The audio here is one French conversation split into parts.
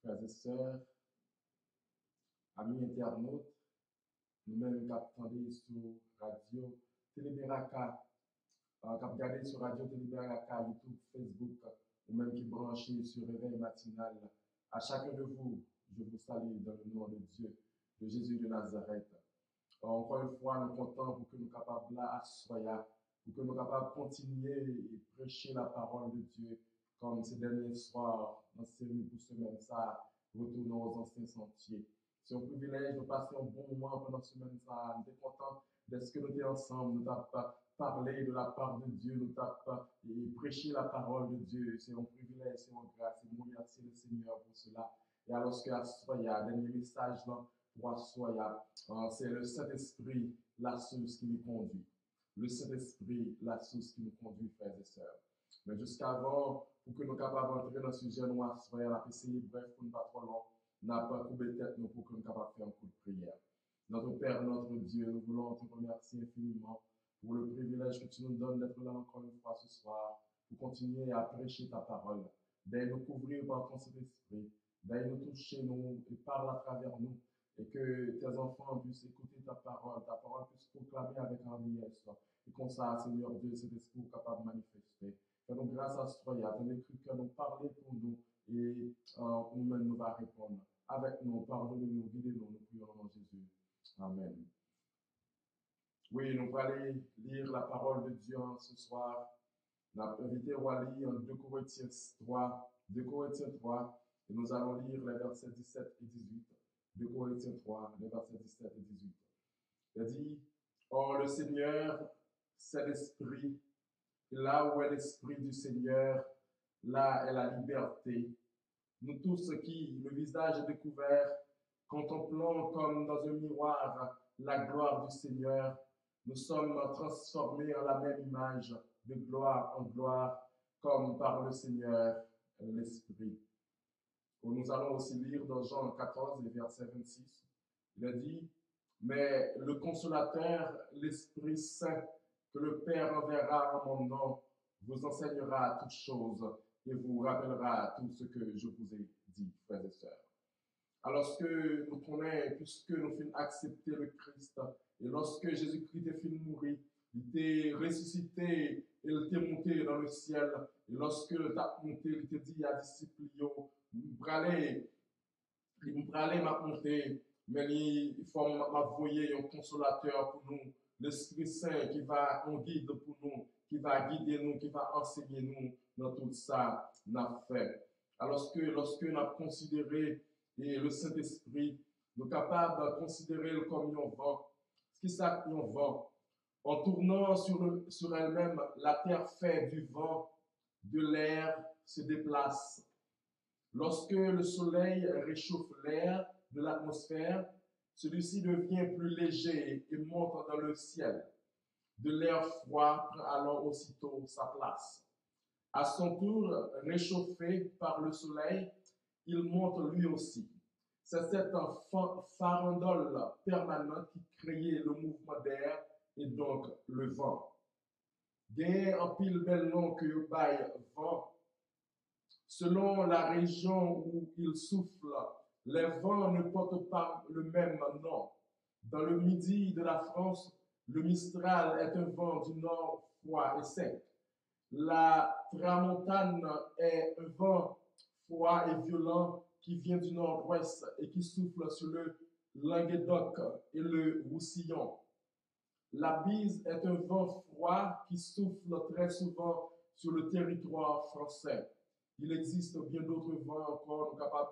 frères et sœurs, amis internautes, nous-mêmes qui attendons sur Radio Télébéraka, qui regardez sur Radio Télébéraka, YouTube, Facebook, ou même qui branchent sur Réveil Matinal. À chacun de vous, je vous salue dans le nom de Dieu, de Jésus de Nazareth. Encore une fois, nous comptons pour que nous soyons capables d'asseoir, pour que nous soyons capables de continuer et prêcher la parole de Dieu, comme ces derniers soirs, dans cette série pour semaine, ça, retournons aux anciens sentiers. C'est un privilège de passer un bon moment pendant cette semaine, ça. Nous sommes contents d'être que nous sommes ensemble, nous avons parlé de la part de Dieu, nous avons prêché la parole de Dieu. C'est un privilège, c'est une grâce, et nous remercions le Seigneur pour cela. Et alors que Assoya, dernier message là, pour Assoya, c'est le Saint-Esprit, la source qui nous conduit. Le Saint-Esprit, la source qui nous conduit, frères et sœurs. Mais jusqu'avant, pour que nous soyons capables d'entrer dans ce sujet, nous Assoya, on a essayé, bref, pour ne pas trop long, n'a pas coupé tête, nous, pour que nous soyons capables de faire un coup de prière. Notre Père, notre Dieu, nous voulons te remercier infiniment pour le privilège que tu nous donnes d'être là encore une fois ce soir, pour continuer à prêcher ta parole, d'aller nous couvrir par ton Saint-Esprit, d'aller nous toucher, nous, et parle à travers nous, et que tes enfants puissent écouter ta parole puisse proclamer avec hardiesse, et comme ça, Seigneur Dieu, cet esprit capable de manifester. Fais-nous grâce à ce soir, ton écrit que nous parler pour nous, et nous-mêmes nous va répondre. Avec nous, pardonnez-nous, guidez-nous, nous prions au nom de Jésus. Amen. Oui, nous allons aller lire la parole de Dieu ce soir. Nous avons invité Wally en 2 Corinthiens 3, 2 Corinthiens 3, et nous allons lire les versets 17 et 18. 2 Corinthiens 3, les versets 17 et 18. Il dit, or le Seigneur, c'est l'Esprit, et là où est l'Esprit du Seigneur, là est la liberté. Nous tous qui, le visage découvert, contemplant comme dans un miroir la gloire du Seigneur, nous sommes transformés en la même image, de gloire en gloire, comme par le Seigneur l'Esprit. Nous allons aussi lire dans Jean 14, verset 26. Il a dit, mais le Consolateur, l'Esprit Saint, que le Père enverra en mon nom, vous enseignera toutes choses et vous rappellera tout ce que je vous ai dit, frères et sœurs. Alors que nous connaissons, puisque nous finissons accepter le Christ, et lorsque Jésus-Christ est fini de mourir, il était ressuscité, il était monté dans le ciel, et lorsque il est monté, il était dit à disciples, vous allez m'a monter, mais il faut m'envoyer un consolateur pour nous, l'Esprit Saint qui va en guide pour nous, qui va guider nous, qui va enseigner nous dans tout ça, n'a fait. Alors que lorsque nous avons considéré le Saint-Esprit, nous sommes capables de considérer comme un vent. Ce qui ça un vent? En tournant sur elle-même, la terre fait du vent, de l'air se déplace. Lorsque le soleil réchauffe l'air de l'atmosphère, celui-ci devient plus léger et monte dans le ciel. De l'air froid prend alors aussitôt sa place. À son tour, réchauffé par le soleil, il monte lui aussi. C'est cette farandole permanente qui crée le mouvement d'air et donc le vent. Gain en pile bel nom que bail vent. Selon la région où il souffle, les vents ne portent pas le même nom. Dans le midi de la France, le Mistral est un vent du nord froid et sec. La tramontane est un vent froid et violent qui vient du nord-ouest et qui souffle sur le Languedoc et le Roussillon. La bise est un vent froid qui souffle très souvent sur le territoire français. Il existe bien d'autres vents encore, nous capables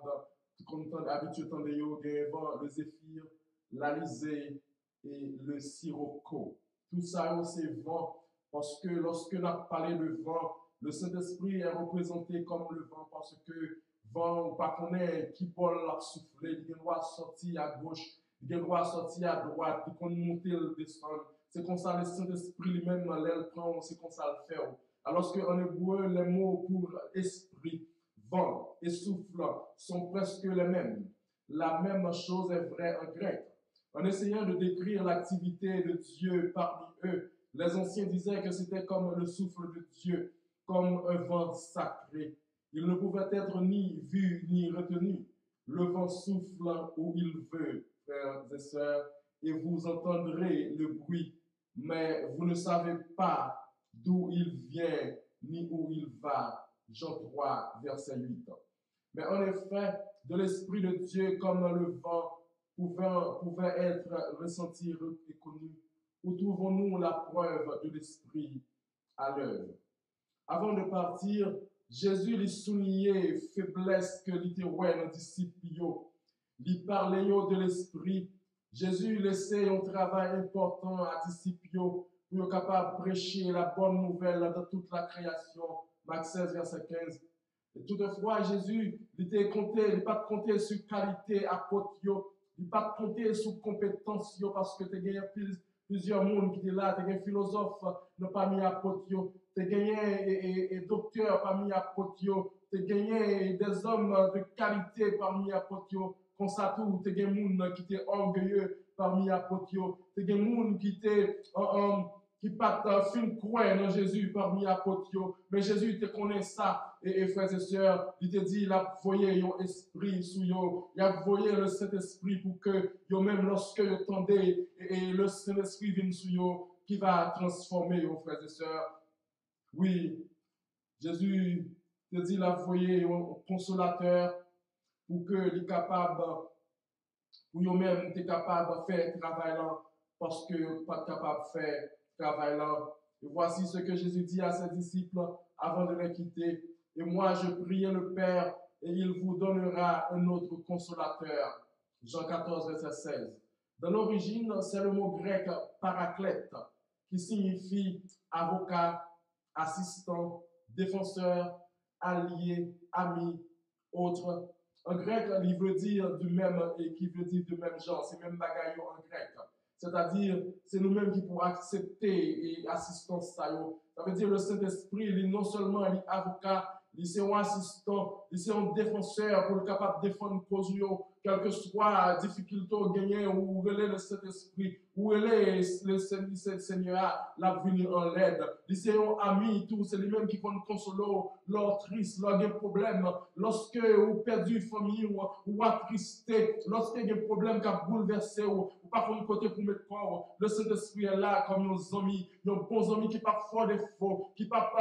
de, comme habitué de vent, le zéphyr, l'alizé et le sirocco. Tout ça, c'est vent, parce que lorsque nous avons parlé de vent, le Saint-Esprit est représenté comme le vent, parce que vent, pas qu'on est qui peut souffler, il doit sortir à gauche, il doit sortir à droite, il doit monter, le descendre. C'est comme ça le Saint-Esprit lui-même, l'aile prend, c'est comme ça le fait. Alors qu'en hébreu, les mots pour esprit, vent et souffle sont presque les mêmes. La même chose est vraie en grec. En essayant de décrire l'activité de Dieu parmi eux, les anciens disaient que c'était comme le souffle de Dieu, comme un vent sacré. Il ne pouvait être ni vu ni retenu. Le vent souffle où il veut, frères et sœurs, et vous entendrez le bruit, mais vous ne savez pas d'où il vient ni où il va. Jean 3, verset 8. Mais en effet, de l'Esprit de Dieu, comme le vent pouvait être ressenti et connu, où trouvons-nous la preuve de l'Esprit à l'œuvre? Avant de partir, Jésus lui soulignait faiblesse que littéraire nos disciples. Il parlait de l'Esprit. Jésus laissait un travail important à disciples pour être capable de prêcher la bonne nouvelle dans toute la création. Marc 16, verset 15. Et toutefois, Jésus, il n'a pas compté sur qualité apôtre, il n'a pas compté sur compétence, parce que tu as gagné plusieurs mondes qui étaient là, tu as gagné philosophe, n'a pas mis apôtre, tu as gagné et docteur parmi apôtres, tu as gagné des hommes de qualité parmi apôtres, comme ça tout, tu as gagné des gens qui étaient orgueilleux parmi apôtres, tu as gagné des gens qui étaient qui pas fin croire dans Jésus parmi apôtres, mais Jésus te connaît ça. Et frères et sœurs, il te dit, il a envoyé un esprit sur eux, il a envoyé le Saint-Esprit pour que, yo, même lorsque vous attendez, et le Saint-Esprit vient sur eux, qui va transformer vos frères et sœurs. Oui, Jésus te dit, il a envoyé un consolateur pour que il est capable, pour eux-mêmes, tu es capable de faire travail là, parce que pas capable de faire travail là. Et voici ce que Jésus dit à ses disciples avant de les quitter. Et moi, je priais le Père, et il vous donnera un autre consolateur. Jean 14, verset 16. Dans l'origine, c'est le mot grec paraclète, qui signifie avocat, assistant, défenseur, allié, ami, autre. En grec, il veut dire du même et qui veut dire du même genre, c'est même bagaille en grec. C'est-à-dire, c'est nous-mêmes qui pouvons accepter et assistance ça. Ça veut dire le Saint-Esprit, il non seulement il est avocat, il est un assistant, il est un défenseur pour le capable de défendre cause, quelle que soit la difficulté au gagner, où il est le Saint-Esprit, où il est le Seigneur, la venir en l'aide. Il est un ami, tout, c'est lui-même qui peut nous consoler, leur triste, leur problème, lorsque vous perdez une famille ou attristé, lorsque il y a un problème qui a bouleversé ou pas comme côté pour mettre corps, le Saint-Esprit est là comme nos amis, nos bons amis qui pas fort des faux, qui pas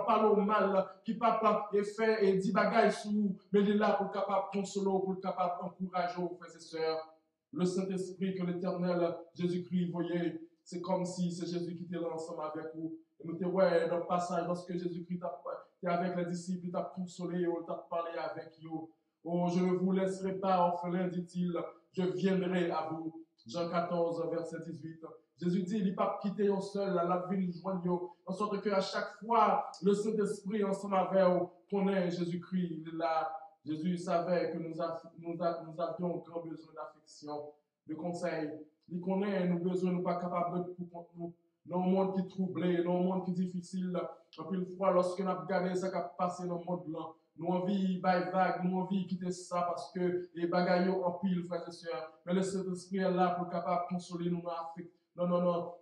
parler au mal, qui pas fait et dit bagaille sur vous, mais il est là pour capable consoler, pour capable encourager vos frères et sœurs. Le Saint-Esprit que l'Éternel Jésus-Christ voyait, c'est comme si c'est Jésus qui était là ensemble avec vous. Et nous, ouais, dans le passage, lorsque Jésus-Christ était avec les disciples, il t'a consolé, il t'a parlé avec eux. Oh, je ne vous laisserai pas orphelin, dit-il, je viendrai à vous. Jean 14, verset 18. Jésus dit, il n'est pas quitté au seul, la vie nous joignent, en sorte qu'à chaque fois, le Saint-Esprit ensemble avec vous, connaît Jésus-Christ, il est là. Jésus savait que nous avions grand besoin d'affection, de conseil. Il connaît nos besoins, nous ne sommes pas capables de tout contre nous. Dans un monde qui est troublé, dans un monde qui est difficile, en plus fois, lorsque nous avons regardé ce qui a passé dans le monde là, nous envie vague, nous envie quitter ça parce que les bagailles en pile, frères et sœurs. Mais le Saint-Esprit est là pour capable consoler nous dans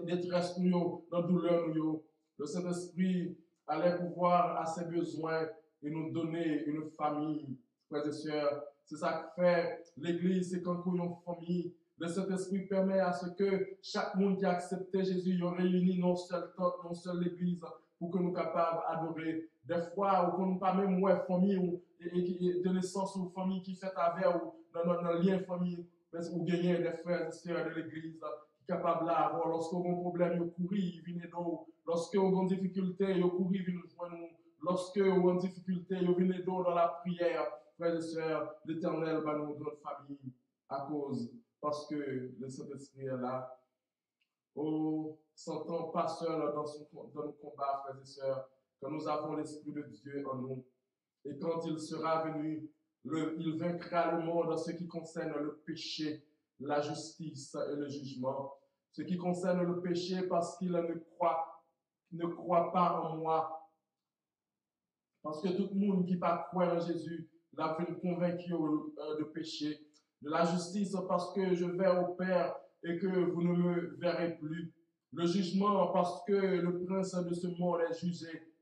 détresse nous, dans douleur nous. Le Saint-Esprit allait pouvoir à ses besoins et nous donner une famille, frères et sœurs. C'est ça que fait l'Église, c'est quand nous avons une famille. Le Saint-Esprit permet à ce que chaque monde qui a accepté Jésus, il réunit non seul temps, non seul l'Église, pour que nous soyons capables d'adorer. Des fois, où nous pas même ouais, famille ou de naissance ou famille qui fait avec ou dans le lien famille, mais où gagner des frères et sœurs de l'Église qui sont capables là. Lorsqu'on a un problème, ils courent, ils viennent nous. Lorsqu'on a une difficulté, ils courent, ils viennent nous joindre. Lorsqu'on a une difficulté, ils viennent nous dans la prière. Frères et sœurs, l'Éternel va nous donner une famille à cause, parce que le Saint-Esprit est là. Oh, sentons pas seul dans nos combats, frères et sœurs, quand nous avons l'Esprit de Dieu en nous. Et quand il sera venu, il vaincra le monde en ce qui concerne le péché, la justice et le jugement. Ce qui concerne le péché, parce qu'il ne croit pas en moi. Parce que tout le monde qui pas croire en Jésus l'a vu convaincu de péché. De la justice, parce que je vais au Père et que vous ne me verrez plus. Le jugement, parce que le prince de ce monde est jugé.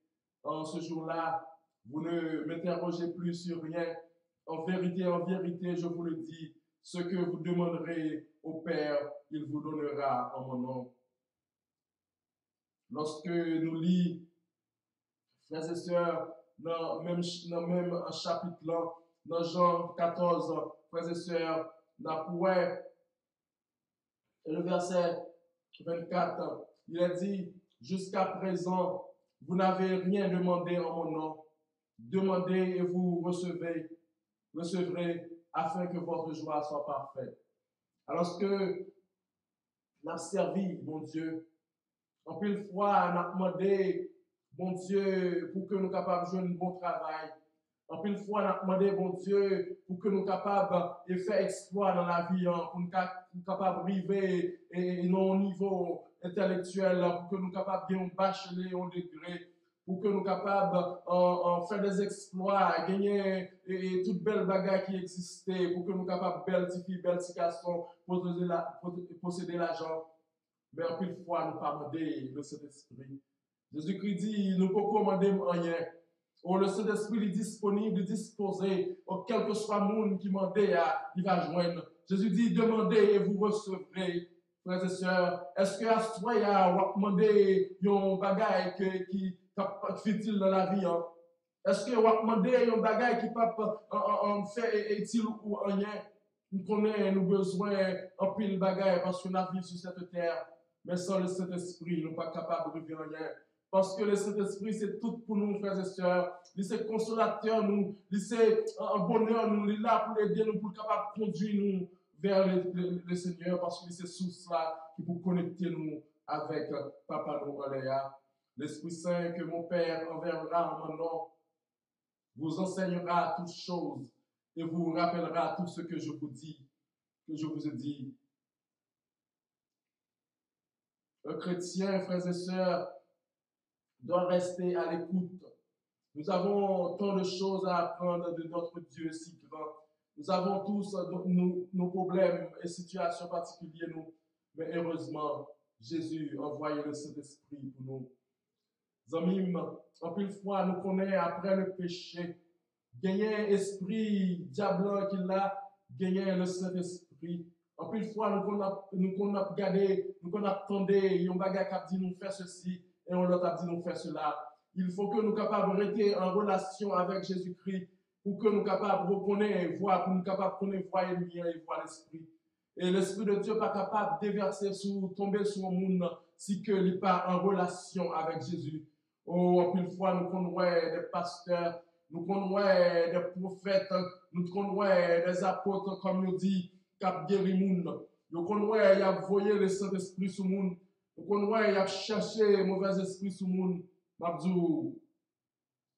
En ce jour-là, vous ne m'interrogez plus sur rien. en vérité, je vous le dis, ce que vous demanderez au Père, il vous donnera en mon nom. Lorsque nous lisons, frères et sœurs, dans même un chapitre là, dans Jean 14, frères et sœurs, le verset 24, il a dit, jusqu'à présent, vous n'avez rien demandé en mon nom. Demandez et vous recevrez, afin que votre joie soit parfaite. Alors que nous avons servi, mon Dieu, en pile fois, nous avons demandé, bon Dieu, pour que nous soyons capables de jouer un bon travail. En pile fois, nous avons demandé, bon Dieu, pour que nous soyons capables de faire exploit dans la vie, pour que nous soyons capables d'arriver à nos niveaux intellectuels, pour que nous soyons capables de gagner un bachelor, un degré, pour que nous soyons capables de faire des exploits, gagner toute belle bagarre qui existait, pour que nous soyons capables de belles filles, belles garçons, posséder l'argent. Mais en pile fois, nous ne pas demander le Saint-Esprit. Jésus-Christ dit, nous ne pouvons pas demander rien. Le Saint-Esprit est disponible, disposé. Quel que soit le monde qui demande, il va joindre. Jésus dit, demandez et vous recevrez. Frères et sœurs, est-ce que à ce moment là vous demandez un bagage qui est utile dans la vie? Est-ce que vous demandez un bagage qui peut faire utile ou rien? Nous connaissons nos besoins en pile bagage parce que nous vivons sur cette terre. Mais sans le Saint-Esprit, nous ne sommes pas capables de vivre rien. Parce que le Saint-Esprit, c'est tout pour nous, frères et sœurs. C'est consolateur, nous. C'est un bonheur, nous. Il est là pour aider nous, pour capable de conduire nous vers le Seigneur. Parce que c'est sous cela qui peut connecter nous avec Papa nous, l'Esprit Saint que mon Père enverra en mon nom vous enseignera toutes choses et vous rappellera tout ce que je vous dis, que je vous ai dit. Un chrétien, frères et sœurs, doit rester à l'écoute. Nous avons tant de choses à apprendre de notre Dieu si grand. Nous avons tous nos problèmes et situations particulières, nous. Mais heureusement, Jésus a envoyé le Saint-Esprit pour nous. Amis, en pile fois, nous connaissons après le péché, gagner esprit diable qu'il a, gagner le Saint-Esprit. En pile fois, nous connaissons regardé, nous connaissons attendu, un bagage qui dit nous faire ceci, et on l'autre dit nous faire cela. Il faut que nous soyons capables de rester en relation avec Jésus-Christ pour que nous soyons capables de reconnaître, voir, pour nous capables de connaître, voir le bien et voir l'Esprit. Et l'Esprit de Dieu n'est pas capable de déverser tomber sur le monde si que il n'est pas en relation avec Jésus. En pile fois, nous connaissons des pasteurs, nous connaissons des prophètes, nous connaissons des apôtres, comme nous dit, qui ont guéri le monde. Nous connaissons, il a voyé le Saint-Esprit sur le monde. Nous connaissons, il a cherché le mauvais esprit sur le monde. Mabdou,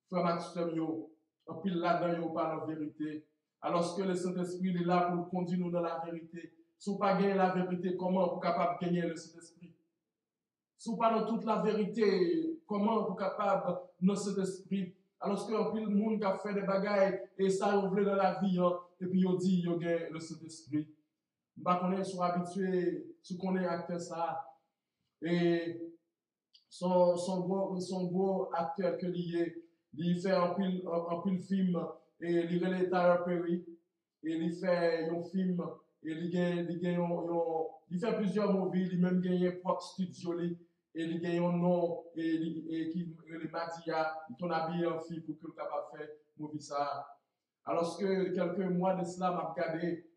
frère Maxime, en pile là-dedans, il parle en vérité. Alors que le Saint-Esprit est là pour conduire nous dans la vérité. Si vous pas gagner la vérité, comment vous capable de gagner le Saint-Esprit? Si vous pas dans toute la vérité, comment vous capable dans cet esprit? Alors que pile monde qui a fait des bagailles et ça vous voulez dans la vie, et puis il dit il gagne le Saint-Esprit. Nous ne sommes habitués, si on est acteur ça, et son beau acteur que il fait un pile film, et il est Tyler Perry, et il fait un film, et il fait plusieurs movies, il même gagné propre studio, et il gagne un nom, et qui est Madia, il t'en habillé en fille pour que le capable faire movie ça. Alors que quelques mois de cela, m'a regardé,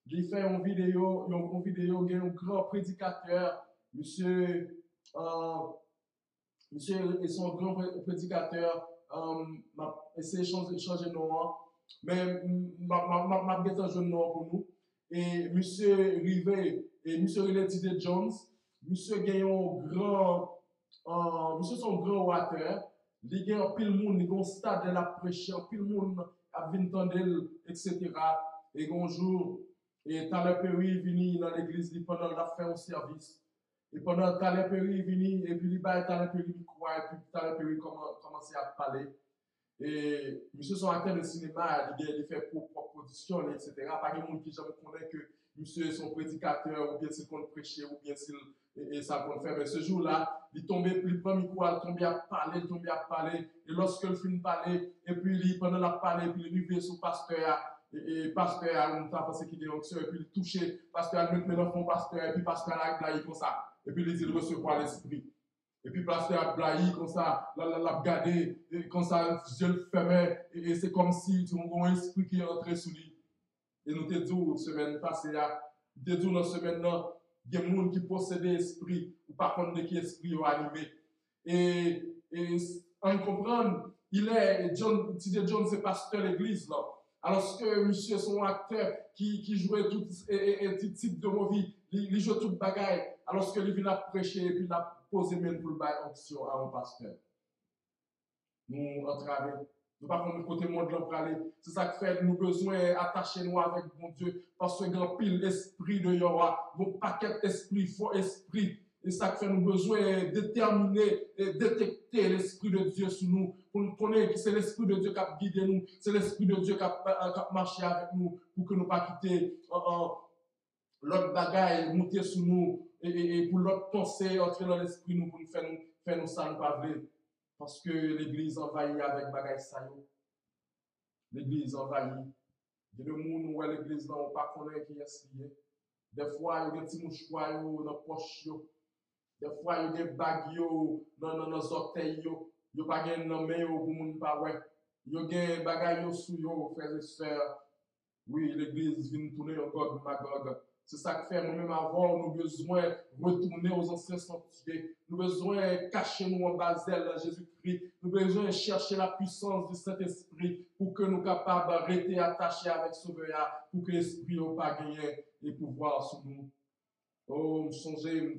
il fait une vidéo, il y a un grand prédicateur, monsieur et son grand prédicateur, m'a essayé de changer de nom, mais m'a mis un jeune nom pour nous. Et monsieur Rivet, et monsieur Rivet Jones, monsieur gagne un grand, monsieur son grand orateur, il gagne un pile monde, il a un stade de la prêche, un pile monde a vint tendel, etc. Et un jour, et Tyler Perry est venu dans l'église pendant la fin au service. Et pendant Tyler Perry est venu, et puis il va Tyler Perry croit, et puis Tyler Perry commence à parler. Et monsieur son acteur de cinéma, il fait propre production, etc. Pas de monde qui jamais connaît que monsieur est son prédicateur, ou bien s'il compte prêcher, ou bien s'il et ça compte faire. Mais ce jour-là, il tombait, il prend le micro, il tombait à parler, il tombait à parler. Et lorsque il finit de parler, et puis pendant la parler, puis il arrive sur le pasteur, et pasteur, on t'a pensé qu'il est onction, et puis il touchait, pasteur, il met l'enfant pasteur, et puis pasteur, il a comme ça. Et puis il dit, il recevoir l'esprit. Et puis pasteur a blahi comme ça, l'a regardé, comme ça, les yeux fermés, et c'est comme si on a un esprit qui est entré sous lui. Et nous te disons, semaine passée, nous te disons dans la semaine, il y a des gens qui possèdent l'esprit, ou par contre, de qui esprit est animé. Et on comprend, John, c'est pasteur de l'église, là. Alors que monsieur, son acteur qui jouait tout type de movie, il joue toute bagaille. Alors que lui vient prêcher et puis il a posé même pour le bail option à un pasteur. Nous entraver. Nous ne pouvons pas côté monde là pour aller. C'est ça qui fait nous besoin d'attacher nous avec mon Dieu. Parce que grand pile esprit de Yahweh, mon paquet d'esprit, faux esprit. Et ça fait nous besoin de déterminer et détecter l'Esprit de Dieu sur nous. Pour nous connaître que c'est l'Esprit de Dieu qui a guidé nous. C'est l'Esprit de Dieu qui a marché avec nous. Pour que nous ne pas quitter l'autre bagaille, monter sur nous. Et pour l'autre pensée, entrer dans l'Esprit, nous, pour nous faire nous ça, nous pas vrai. Parce que l'Église envahit avec bagaille ça. L'Église envahit. Il y a des gens où l'Église n'a pas connaît qui est lié. Des fois, il y a des petits mouchoirs dans la poche. Des fois, il y a des bagues dans nos orteils. Il n'y a pas de main pour ne pas voir. Il y a des bagailles sous yo, frères et sœurs. Oui, l'église vient tourner encore Magog. C'est ça que fait, nous-mêmes avant, nous avons besoin de retourner aux anciens sentiers. Nous avons besoin de cacher nous en Basel, Jésus-Christ. Nous avons besoin de chercher la puissance du Saint-Esprit pour que nous soyons capables de rester attachés avec Sauveur, pour que l'Esprit n'ait pas gagné et pouvoir sur nous. Oh, je songeais,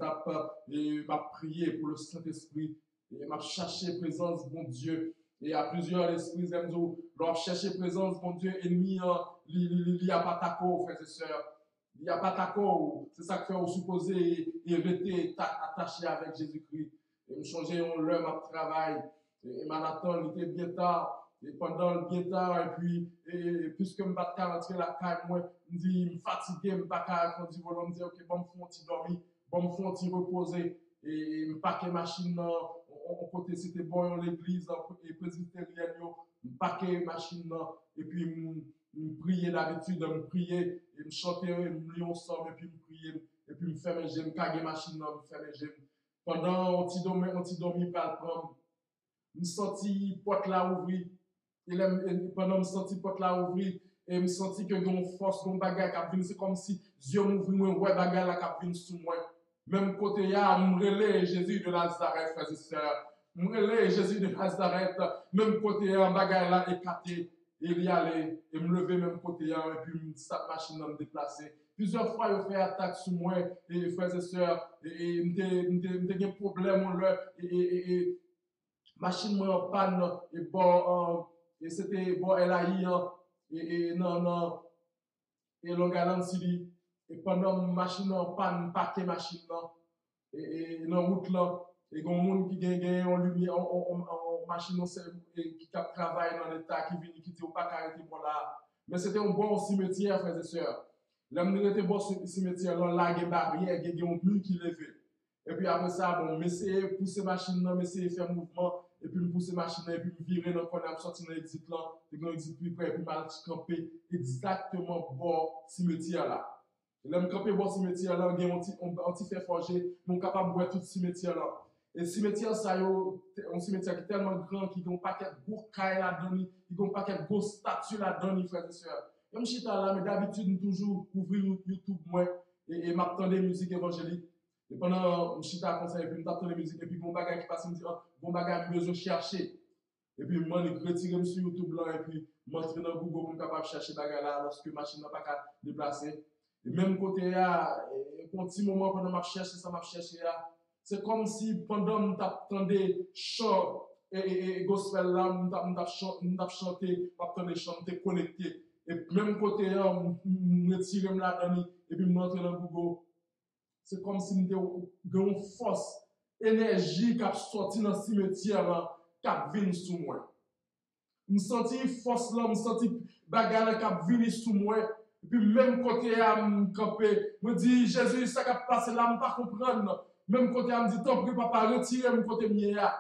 je prier pour le Saint-Esprit. Et je chercher présence, bon Dieu. Et à plusieurs esprits, je dois chercher présence, bon Dieu, ennemi, il n'y a pas d'accord, frères et sœurs. Il n'y a pas d'accord. C'est ça que fait, on suppose et rester attaché avec Jésus-Christ. Et je changeais l'heure de travail. Et Manhattan, il était bien tard. Et pendant le bien tard, et puis, puisque je ne peux pas rentrer la caille, moi, je me dis, je suis fatigué, je ne peux pas rentrer, je me dis, ok, bon, je vais dormir, bon, je vais reposer. Et je paquer machine, on côté c'était bon, l'église, et presbytérienne, je paquer machine, et puis je prier d'habitude, je prier, et je chanter, je me lis ensemble, et puis je prier, et puis je fais mes gemmes, caguer machine, je fais mes gemmes. Pendant, on t'y dormi, pas le prendre. Je senti porte là ouvrir. Et pendant que je senti porte là ouvrir, et je senti que une force, une bagarre qui vient, c'est comme si Dieu m'ouvre, ouais, bagarre là qui vient sous moi. Même côté, je me relais Jésus de Nazareth, frères et sœurs. Je me relais Jésus de Nazareth. Même côté, un bagarre là écarté. Et il y allait, et me lever même côté, et puis cette machine me déplacer. Plusieurs fois, il fait attaque sur moi, et frères et sœurs, et il me des problèmes, et machine moi en panne, et bon, et c'était bon, elle a eu, et non, et Long Island City, et pendant machine en panne, paquet machine là, et dans route là, et il y a des gens qui gagnent en lumière, en machine qui travaillent dans l'état, qui viennent, qui disent pas arrêter pour là. Mais c'était un bon cimetière, frères et sœurs. Là, nous était bon cimetière là, il y a des barrières, il y a un mur qui levait. Et puis après ça, bon, m'essayer pousser machine là, m'essayer faire mouvement, et puis me pousser machine là, et puis me virer dans le coin, sortir dans l'exit là, et dans l'exit plus près, et puis mal camper exactement bon cimetière là. Là, me camper bon cimetière là, on t'y fait forger, on est capable de voir tout cimetière là. Et cimetière ça, un cimetière qui est tellement grand, qui a un paquet de gros cailles là-dedans, qui a un paquet de grosses statues là-dedans, frères et sœurs. Même si là, mais d'habitude, je toujours ouvrir YouTube moi, et m'attendre des musiques évangéliques. Et pendant je suis à conseil, et puis je m'attends des musiques, et puis mon bagage qui passe, me dit, bon bagage, je besoin de chercher. Et puis moi, je retire sur YouTube là, et puis je m'entre dans Google pour capable de chercher bagage là, lorsque la machine n'a pas qu'à déplacer. Et même côté là, un petit moment pendant que je cherche ça, je cherche là. C'est comme si pendant que j'attendais chant et gospel là, je chanté, je chanté connecté. Et même côté là, je retire là-dedans, et puis je montre dans Google. C'est comme si nous avons une force, énergie qui a sorti dans le cimetière là, qui a venu sous moi. Je sens force là, je sens bagarre qui a venu sous moi. Et puis même côté à me camper, me dit, Jésus, ça qui a passé là, je ne pas comprendre. Même côté à me dit, tant pis, papa, retirez-moi côté mien.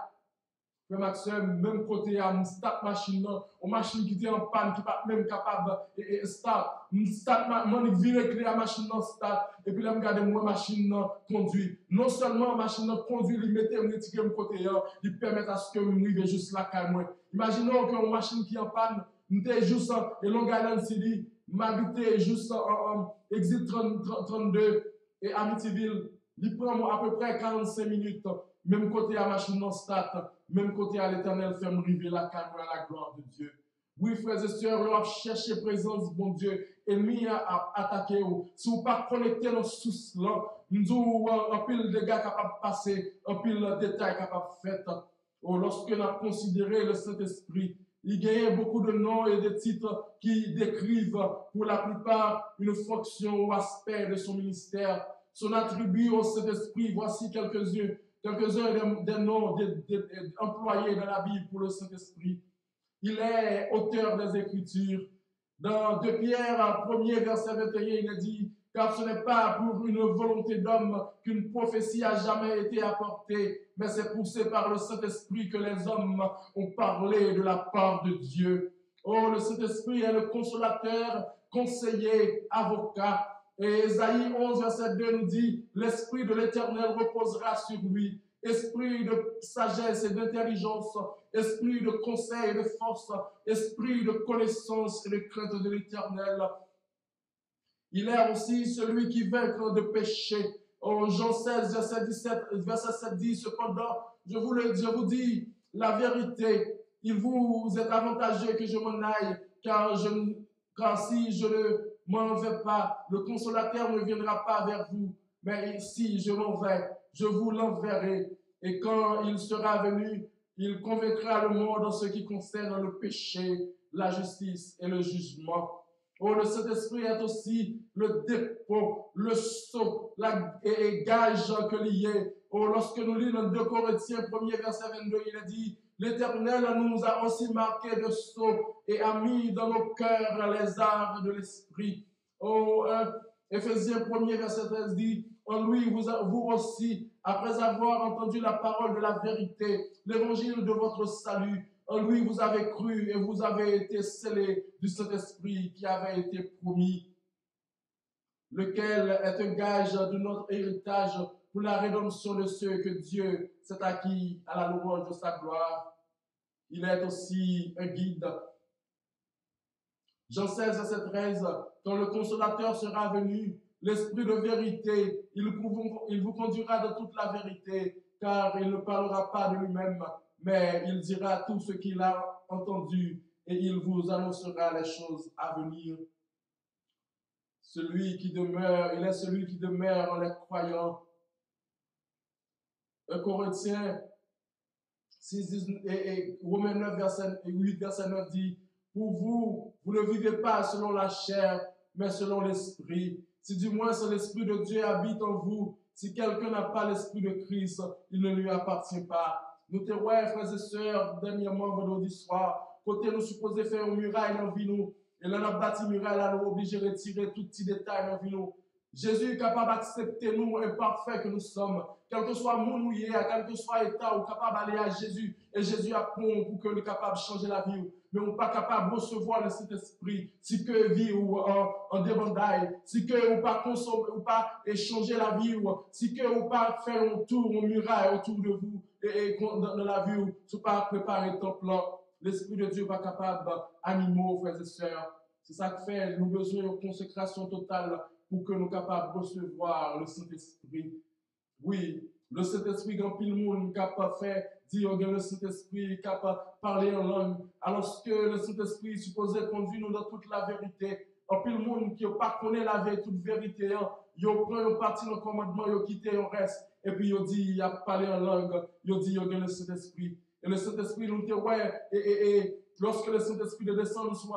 Frère Maxime, même côté à me start machine, une machine qui était en panne, qui n'est pas même capable de start. Je start, je vire clé à machine start, et puis là, je regarde moi, machine conduit. Non seulement machine conduit, il mettait un petit côté, il permet à ce que je arrive juste là, quand même. Imaginons qu'une machine qui est en panne, j'étais juste et Long Island City, m'habiter juste en exit 32 et Amityville. Il prend à peu près 45 minutes, même côté à machine non start, même côté à l'éternel, fait me river la caméra à la gloire de Dieu. Oui, frères et sœurs, on va chercher présence de bon Dieu, ennemi à attaquer. Si vous ne pas connecté dans ce source là, nous avons un pile de dégâts capables de passer, un pile de détails capables de faire. Lorsque nous avons considéré le Saint-Esprit, il y a beaucoup de noms et de titres qui décrivent pour la plupart une fonction ou aspect de son ministère. Son attribut au Saint-Esprit, voici quelques-uns des noms employés dans la Bible pour le Saint-Esprit. Il est auteur des Écritures. Dans 2 Pierre, 1er verset 21, il est dit, car ce n'est pas pour une volonté d'homme qu'une prophétie a jamais été apportée, mais c'est poussé par le Saint-Esprit que les hommes ont parlé de la part de Dieu. Oh, le Saint-Esprit est le consolateur, conseiller, avocat. Et Ésaïe 11, verset 2 nous dit, l'Esprit de l'Éternel reposera sur lui. Esprit de sagesse et d'intelligence, esprit de conseil et de force, esprit de connaissance et de crainte de l'Éternel. Il est aussi celui qui vaincre de péché. En Jean 16, verset 7 dit, cependant, je vous dis la vérité, il vous est avantageux que je m'en aille, car si je ne m'en vais pas, le consolateur ne viendra pas vers vous. Mais si je m'en vais, je vous l'enverrai. Et quand il sera venu, il convaincra le monde en ce qui concerne le péché, la justice et le jugement. Oh, le Saint-Esprit est aussi le dépôt, le sceau, et gage que lié. Oh, lorsque nous lisons dans 2 Corinthiens 1er verset 22, il est dit, l'Éternel nous a aussi marqué de sceau et a mis dans nos cœurs les arts de l'Esprit. Oh, Éphésiens 1er verset 13 dit, en lui, vous aussi, après avoir entendu la parole de la vérité, l'évangile de votre salut, en lui vous avez cru et vous avez été scellés du Saint-Esprit qui avait été promis, lequel est un gage de notre héritage pour la rédemption de ceux que Dieu s'est acquis à la louange de sa gloire. Il est aussi un guide. Jean 16, verset 13, quand le consolateur sera venu, l'Esprit de vérité, il vous conduira dans toute la vérité, car il ne parlera pas de lui-même, mais il dira tout ce qu'il a entendu et il vous annoncera les choses à venir. Celui qui demeure, il est celui qui demeure en les croyants. 1 Corinthiens 6 et Romains 9, verset 8, verset 9 dit, pour vous, vous ne vivez pas selon la chair, mais selon l'esprit. Si du moins c'est l'esprit de Dieu habite en vous, si quelqu'un n'a pas l'esprit de Christ, il ne lui appartient pas. Nous te voyons, frères et sœurs, dernièrement, vendredi soir, côté nous supposons faire une muraille dans vie nous, et là, on a bâti une muraille, là, nous obligés de retirer tout petit détail dans vie nous. Jésus est capable d'accepter nous imparfaits que nous sommes, quel que soit mon mouillé, quel que soit l'état, ou capable d'aller à Jésus, et Jésus a pour que nous soyons capables de changer la vie. Mais on n'est pas capable de recevoir le Saint-Esprit, si que vie ou en débandaille, si que ou pas consommer, ou pas échanger la vie, ou si que ou pas faire un tour, une muraille autour de vous, et dans la vie, ou si pas préparer ton plan. L'Esprit de Dieu n'est pas capable d'animer, frères et sœurs. C'est ça qui fait, nous avons besoin de consécration totale pour que nous soyons capables de recevoir le Saint-Esprit. Oui, le Saint-Esprit, quand pile monde capable de faire, dire que le Saint-Esprit est capable de parler en langue, alors que le Saint-Esprit est supposé conduire nous dans toute la vérité. En pile monde qui n'a pas connaît la vérité, toute vérité, il prend un parti dans le commandement, il quitte le reste, et puis il dit, il a parlé en langue, il dit, il y a le Saint-Esprit. Et le Saint-Esprit, nous dit, ouais, et lorsque le Saint-Esprit descend sur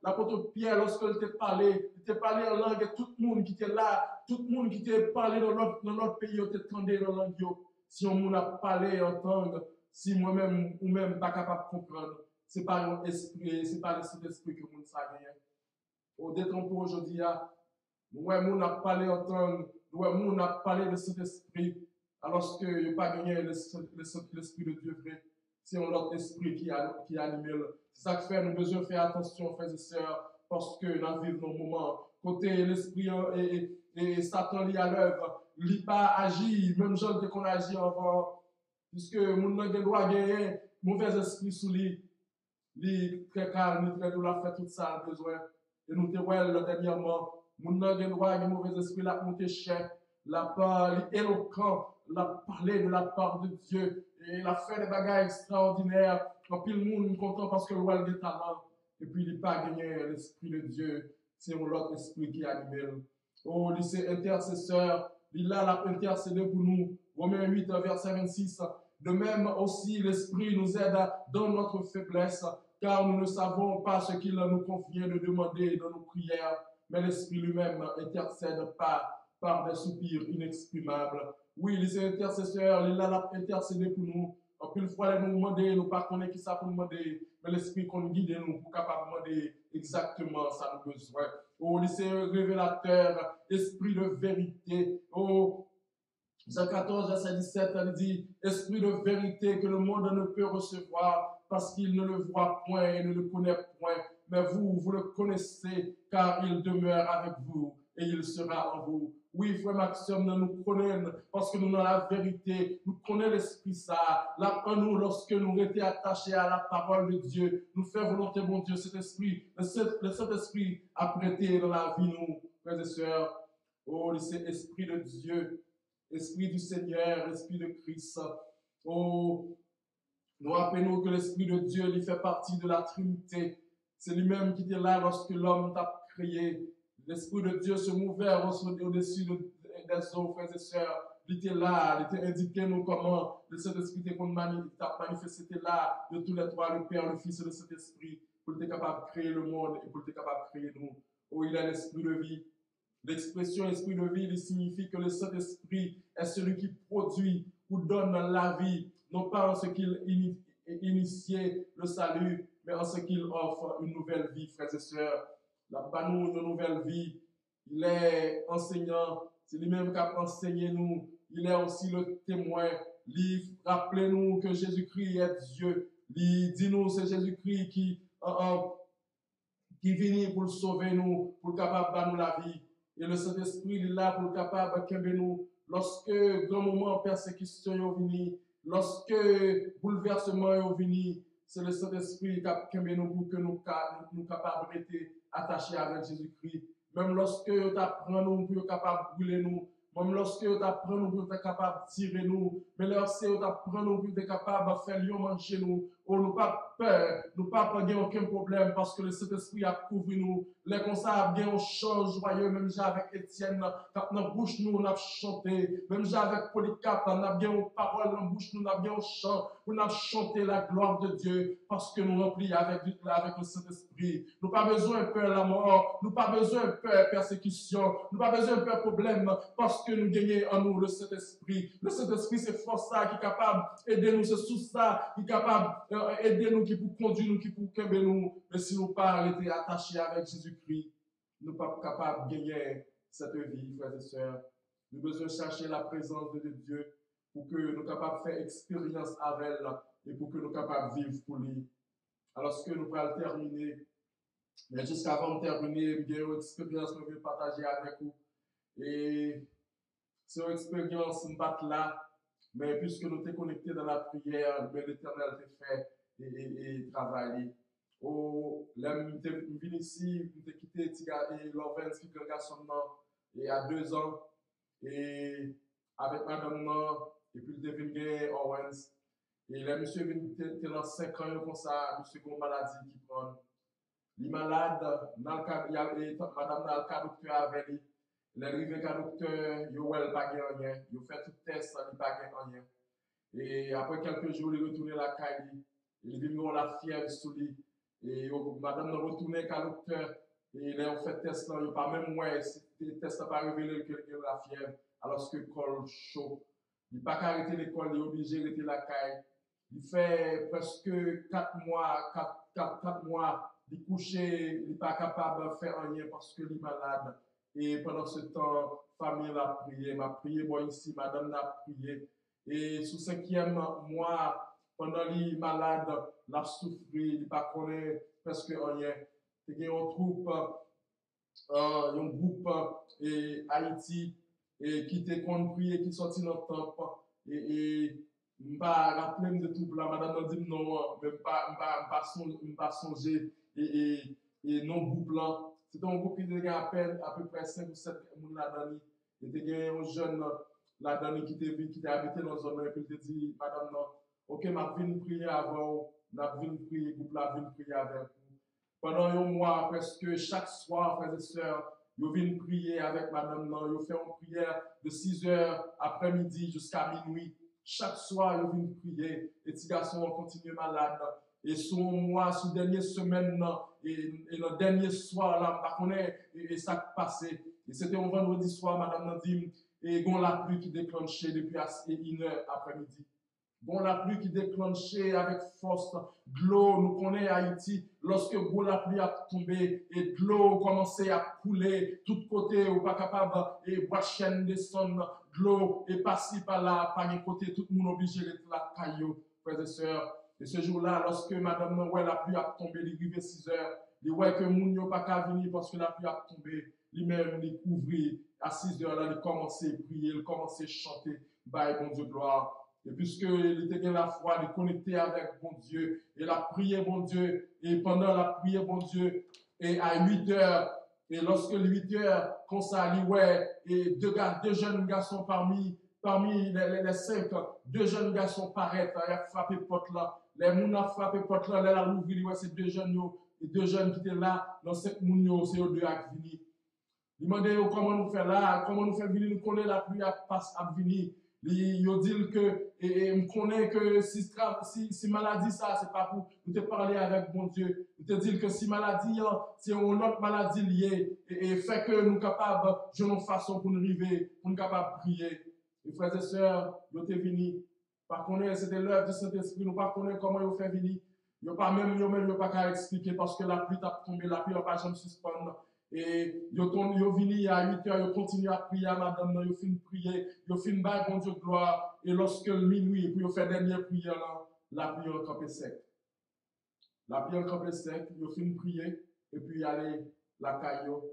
l'apôtre Pierre, lorsqu'il t'a parlé en langue, et tout le monde qui était là, tout le monde qui t'a parlé dans notre pays, il t'entendait dans la langue. Si on a parlé en langue, si moi-même ou même pas capable de comprendre, c'est pas l'esprit, c'est pas le Saint-Esprit que nous savons. Au détrompe aujourd'hui, nous avons parlé en tongue, nous avons parlé de cet esprit, alors qu'il n'y a pas gagné l'esprit de Dieu vrai. C'est notre esprit qui anime. C'est ça que fait, nous devons faire attention, frères et sœurs, parce que nous vivons nos moments. Côté l'esprit et Satan lié à l'œuvre, il n'a pas agi, même gens qu'on agit avant, puisque nous n'avons pas gagné mauvais esprit sous lui. Il est très calme, il est très doux, il a fait tout ça, besoin. Et nous te voyons dernièrement, nous n'avons pas gagné mauvais esprit, il a monté cher, la part éloquent, il a parlé de la part de Dieu, et il a fait des bagages extraordinaires. En pile monde est content parce que le roi est talent. Et puis il n'a pas gagné l'esprit de Dieu, c'est l'autre esprit qui anime. Oh, lycée intercesseur, il a intercédé pour nous. Romains 8, verset 26. De même aussi, l'Esprit nous aide dans notre faiblesse, car nous ne savons pas ce qu'il nous convient de demander dans nos prières, mais l'Esprit lui-même intercède par des soupirs inexprimables. Oui, les intercesseurs, il a intercédé pour nous. En plus, fois, nous demander, nous pas connaître qui ça pour nous demander, mais l'Esprit qu'on guide nous pour capable demander exactement ça nous besoin. Oh, lycée révélateur, esprit de vérité. Oh, Jean 14, verset 17, elle dit, esprit de vérité que le monde ne peut recevoir parce qu'il ne le voit point et ne le connaît point. Mais vous le connaissez car il demeure avec vous et il sera en vous. Oui, frère Maxime, nous connaissons parce que nous avons la vérité, nous connaissons l'esprit ça. Là, en nous, lorsque nous étions attachés à la parole de Dieu, nous faisons volonté, mon Dieu, cet esprit, le Saint-Esprit a prêté dans la vie, nous, frères et sœurs. Oh, cet esprit de Dieu. Esprit du Seigneur, Esprit de Christ. Oh, nous rappelons que l'Esprit de Dieu lui fait partie de la Trinité. C'est lui-même qui était là lorsque l'homme t'a créé. L'Esprit de Dieu se mouvait au-dessus des eaux, frères et sœurs. Il était là, il était indiqué nous comment le Saint-Esprit était manifesté, était là de tous les trois, le Père, le Fils et le Saint-Esprit, pour être capable de créer le monde et pour être capable de créer nous. Oh, il a l'Esprit de vie. L'expression esprit de vie il signifie que le Saint-Esprit est celui qui produit ou donne la vie, non pas en ce qu'il initie le salut, mais en ce qu'il offre une nouvelle vie, frères et sœurs. La nous une nouvelle vie. Il est enseignant, c'est lui-même qui a enseigné nous. Il est aussi le témoin. Rappelez-nous que Jésus-Christ est Dieu. Dis-nous, c'est Jésus-Christ qui vient pour sauver nous, pour capable de nous la vie. Et le Saint-Esprit est là pour capable de nous. Lorsque grand moment persécution est venu, lorsque bouleversement est venu, c'est le Saint-Esprit qui nous pour que nous capables d'être attachés avec Jésus-Christ. Même lorsque tu apprends nous pour capable de brûler nous, même lorsque tu apprends nous pour être capable de tirer nous, mais lorsque tu apprends nous pour être capable de faire lion manger nous, oh, nous pas peur, nous pas gagner aucun problème parce que le Saint-Esprit a couvert nous. Les comme ça, bien on change joyeux, même j'ai avec Étienne, quand dans bouche nous on a chanté, même j'ai avec Polycarpe, on a bien une parole dans bouche nous, on a bien un chant, on a chanté la gloire de Dieu parce que nous remplis avec le Saint-Esprit. Nous pas besoin de peur la mort, nous pas besoin de peur persécution, nous pas besoin de peur problème parce que nous gagnons en nous le Saint-Esprit. Le Saint-Esprit c'est force ça qui est capable d'aider nous, c'est sous ça qui est capable d'aider nous, qui pour conduire nous, qui pour qu'aimer nous. Mais si nous pas été attachés avec Jésus-Christ, nous ne sommes pas capables de gagner cette vie, frères et sœurs. Nous devons chercher la présence de Dieu pour que nous soyons capables de faire expérience avec elle et pour que nous soyons capables de vivre pour lui. Alors que nous allons terminer, mais jusqu'avant de terminer, il y a une expérience que je vais partager avec vous. Et c'est une expérience, nous pas là, mais puisque nous sommes connectés dans la prière, l'Éternel t'a fait et travailler. Oh, là, je suis venu ici, je suis quitté Lovens, qui est un garçon et à 2 ans, et avec madame, et puis le devine Owens. Et là, monsieur vient dans 5 ans comme ça, monsieur a une maladie qui prend. Il est malade, madame a le cas docteur avec lui. Il est arrivé qu'un docteur, il n'a pas rien. Il fait tout test, il n'a pas rien. Et après quelques jours, il est retourné à la caille. Il est venu la fièvre sous lui. Et madame a retourné qu'un docteur. Et il a fait test, il n'a pas même moins, le test n'a pas révélé qu'il a la fièvre, alors que le col chaud. Il n'a pas arrêté l'école, il est obligé d'arrêter la caille. Il fait presque 4 mois il couché, il n'est pas capable de faire rien parce qu'il est malade. Et pendant ce temps, famille a prié, m'a prié, moi ici, madame a prié. Et sous 5e mois, pendant qu'il est malade, l'a souffert, il n'a pas connu presque rien. Il y a un groupe et Haïti et qui était contre prier, qui sorti dans le temple et pas rappeler de tout là, madame a dit non, même pas songer et non groupe là. C'était un groupe qui était à peu près 5 ou 7 personnes là-dedans. Il était un jeune là-dedans qui était habité dans une zone et puis il dit madame non, ok, m'a venu prier avant, m'a venu prier, groupe là venu prier avec vous. Pendant un mois, presque chaque soir, frères et sœurs, ils viennent prier avec madame nan, ils font une prière de 6 heures après-midi jusqu'à minuit. Chaque soir, ils viennent prier. Et les garçons continuent malades. Et sur moi, sur la dernière semaine, et le dernier soir, là, je ne sais pas et ça qui passé. Et c'était un vendredi soir, madame nan dit, et il y a la pluie qui déclenchait depuis 1 heure après-midi. Bon, la pluie qui déclenchait avec force, de l'eau, nous connaissons Haïti, lorsque bon, la pluie a tombé et de l'eau commençait à couler, tout côté, ou pas capable, et bois chaîne descendre, de l'eau est passée par là, par un côté, tout le monde obligé d'être là, caillou, frères et sœurs. Et ce jour-là, lorsque madame ouais, la pluie a tombé, il arrive 6 heures, il voit que moun yo pas qu'à venir parce que la pluie a tombé, lui-même, il couvrit, à 6 heures là, il commençait à prier, il commençait à chanter, bah, bon Dieu, gloire. Et puisqu'il était la foi, il connecté avec bon Dieu, et il a prié bon Dieu, et pendant la prière bon Dieu, et à 8 heures, et lorsque les 8 heures, quand ça allait, ouais, et deux jeunes garçons parmi les 5, 2 jeunes garçons paraissent, ils ont frappé porte là, les moun a frappé porte là, les a ouvert, ouais, c'est 2 jeunes, et 2 jeunes qui étaient là, dans 5 moun, c'est eux 2 qui vini. Il m'a dit comment nous faire là, comment nous faire venir, nous connaissons la pluie à venir. Il dit que, et me connaît que si maladie ça, c'est pas pour nous te parler avec bon Dieu. Nous te dire que si maladie, c'est une autre maladie liée, et fait que nous capables, de nos façons pour nous arriver, pour nous capables de prier. Et frères et sœurs, nous te venus. Par contre, c'était l'œuvre du Saint-Esprit, nous ne connaissons pas comment ils fait venir. Ils n'ont pas qu'à expliquer parce que la pluie t'a tombé, la pluie n'a pas jamais suspendre. Et ils sont venus à 8 heures, ils continuent à prier à madame, ils finissent de prier, ils finissent de bon Dieu de gloire. Et lorsque le minuit, puis ils font dernière prière, la prière est campée sec. La prière est campée sec, ils finissent de prier, et puis aller la caillou.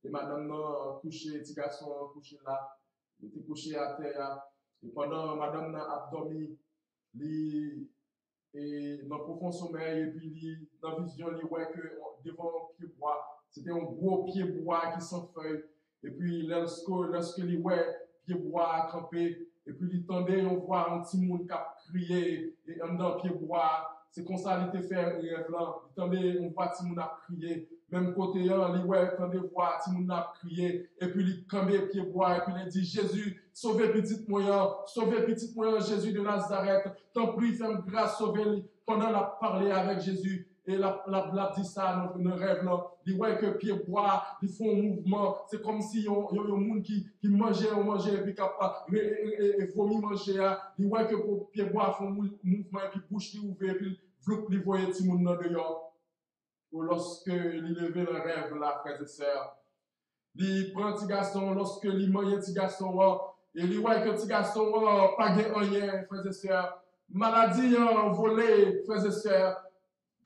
Et madame n'a couché, petit garçon couché là, il était couché à terre. Et pendant madame a dormi, et dans le profond sommeil, et puis dans la vision, il voit que devant un pied bois, c'était un gros pied bois qui sans feuille. Et puis lorsque il voit pied bois campé, et puis il tendait, on voit un petit monde qui a crié, et dans le pied bois, c'est comme ça qu'il était fait rêve là. Il tendait, on voit petit monde a crié. Même côté, il tendait voir petit monde a crié, et puis il campait pied bois, et puis il dit Jésus, sauvez petit moyen, Jésus de Nazareth. T'en prie, fais-moi grâce, sauvez-le. Pendant la parler avec Jésus, et la dit ça dans le rêve là. Il voit que pied bois, ils font un mouvement. C'est comme si il y a un monde qui mangeait, et puis capable, et vomit manger. Il voit que pied bois font un mouvement, et puis bouche li ouvert, et puis il voit tout le monde dehors. Ou lorsque il levait le rêve là, frères et sœurs, il prend un petit garçon, lorsque il mange un petit garçon, et il voit que le petit garçon pas de rien, frères et sœurs. Maladie volée, frères et sœurs.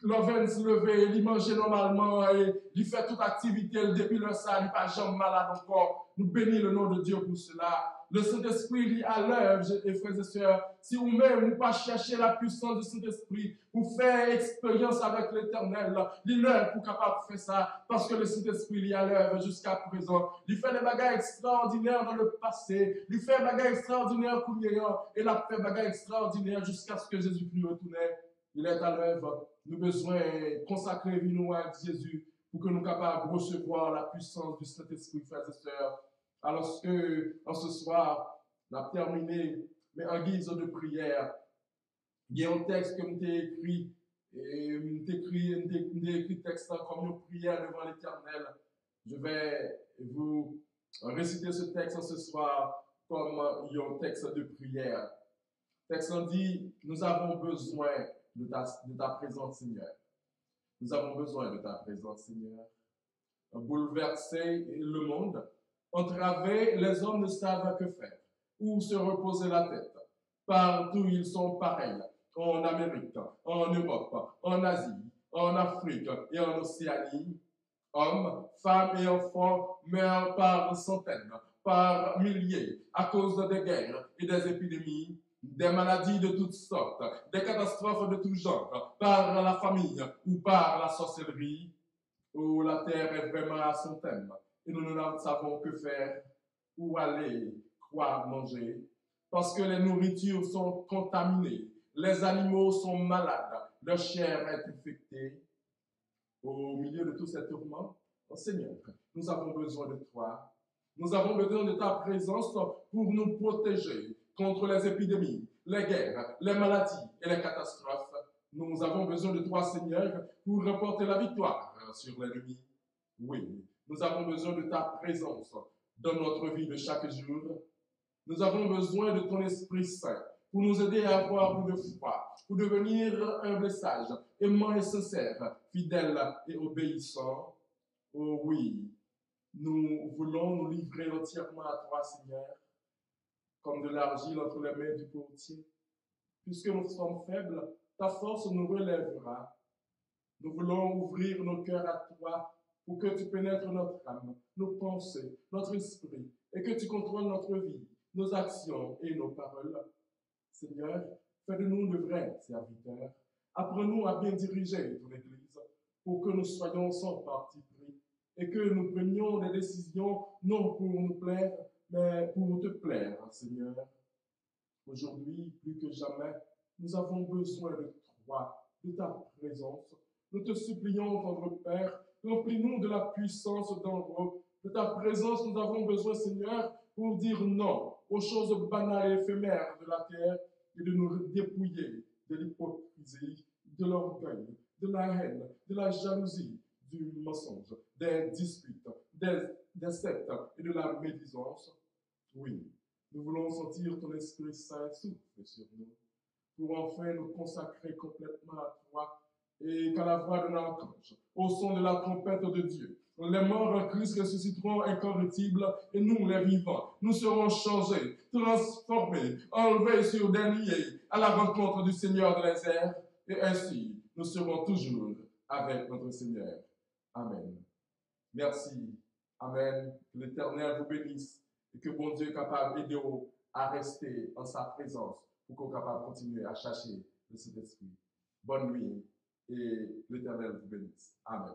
L'oven se lever, il mange normalement, et il fait toute activité, depuis le ça, il n'est pas jamais malade encore. Nous bénissons le nom de Dieu pour cela. Le Saint-Esprit est à l'œuvre, frères et sœurs. Si vous-même, vous pas chercher la puissance du Saint-Esprit, vous faire expérience avec l'Éternel, il est l'heure pour capable de faire ça, parce que le Saint-Esprit est à l'œuvre jusqu'à présent. Il fait des bagages extraordinaires dans le passé, il fait des bagages extraordinaires pour hier, et il a fait des bagages extraordinaires jusqu'à ce que Jésus-Christ retourne. Il est à l'œuvre. Nous avons besoin de consacrer nous à Jésus pour que nous soyons capables de recevoir la puissance du Saint-Esprit, frères et sœurs. Alors que, en ce soir, on a terminé, mais en guise de prière, il y a un texte que nous avons écrit, et nous écrit texte comme une prière devant l'Éternel. Je vais vous réciter ce texte ce soir comme un texte de prière. Le texte dit, nous avons besoin de ta présence, Seigneur. Nous avons besoin de ta présence, Seigneur. Bouleverser le monde, entraver, les hommes ne savent que faire, où se reposer la tête. Partout, ils sont pareils, en Amérique, en Europe, en Asie, en Afrique et en Océanie. Hommes, femmes et enfants meurent par centaines, par milliers, à cause des guerres et des épidémies, des maladies de toutes sortes, des catastrophes de tout genre, par la famine ou par la sorcellerie, où la terre est vraiment à son thème et nous ne savons que faire, où aller, quoi manger, parce que les nourritures sont contaminées, les animaux sont malades, leur chair est infectée. Au milieu de tous ces tourments, oh Seigneur, nous avons besoin de toi. Nous avons besoin de ta présence pour nous protéger contre les épidémies, les guerres, les maladies et les catastrophes. Nous avons besoin de toi, Seigneur, pour remporter la victoire sur l'ennemi. Oui, nous avons besoin de ta présence dans notre vie de chaque jour. Nous avons besoin de ton Esprit Saint pour nous aider à avoir plus de foi, pour devenir humble, sage, aimant et sincère, fidèle et obéissant. Oh oui, nous voulons nous livrer entièrement à toi, Seigneur, comme de l'argile entre les mains du potier. Puisque nous sommes faibles, ta force nous relèvera. Nous voulons ouvrir nos cœurs à toi pour que tu pénètres notre âme, nos pensées, notre esprit, et que tu contrôles notre vie, nos actions et nos paroles. Seigneur, fais de nous de vrais serviteurs. Apprends-nous à bien diriger ton Église pour que nous soyons sans parti pris et que nous prenions des décisions non pour nous plaire, mais pour te plaire, Seigneur. Aujourd'hui, plus que jamais, nous avons besoin de toi, de ta présence. Nous te supplions, tendre Père, remplis-nous de la puissance de ta présence. Nous avons besoin, Seigneur, pour dire non aux choses banales et éphémères de la terre et de nous dépouiller de l'hypocrisie, de l'orgueil, de la haine, de la jalousie, du mensonge, des disputes, des sectes et de la médisance. Oui, nous voulons sentir ton Esprit Saint souffler sur nous pour enfin nous consacrer complètement à toi et qu'à la voix d'un archange, au son de la trompette de Dieu, les morts en Christ ressusciteront incorruptibles et nous, les vivants, nous serons changés, transformés, enlevés sur des nuées à la rencontre du Seigneur de les airs et ainsi nous serons toujours avec notre Seigneur. Amen. Merci. Amen. Que l'Éternel vous bénisse et que bon Dieu est capable d'aider à rester en sa présence pour qu'on soit capable de continuer à chercher le Saint-Esprit. Bonne nuit et l'Éternel vous bénisse. Amen.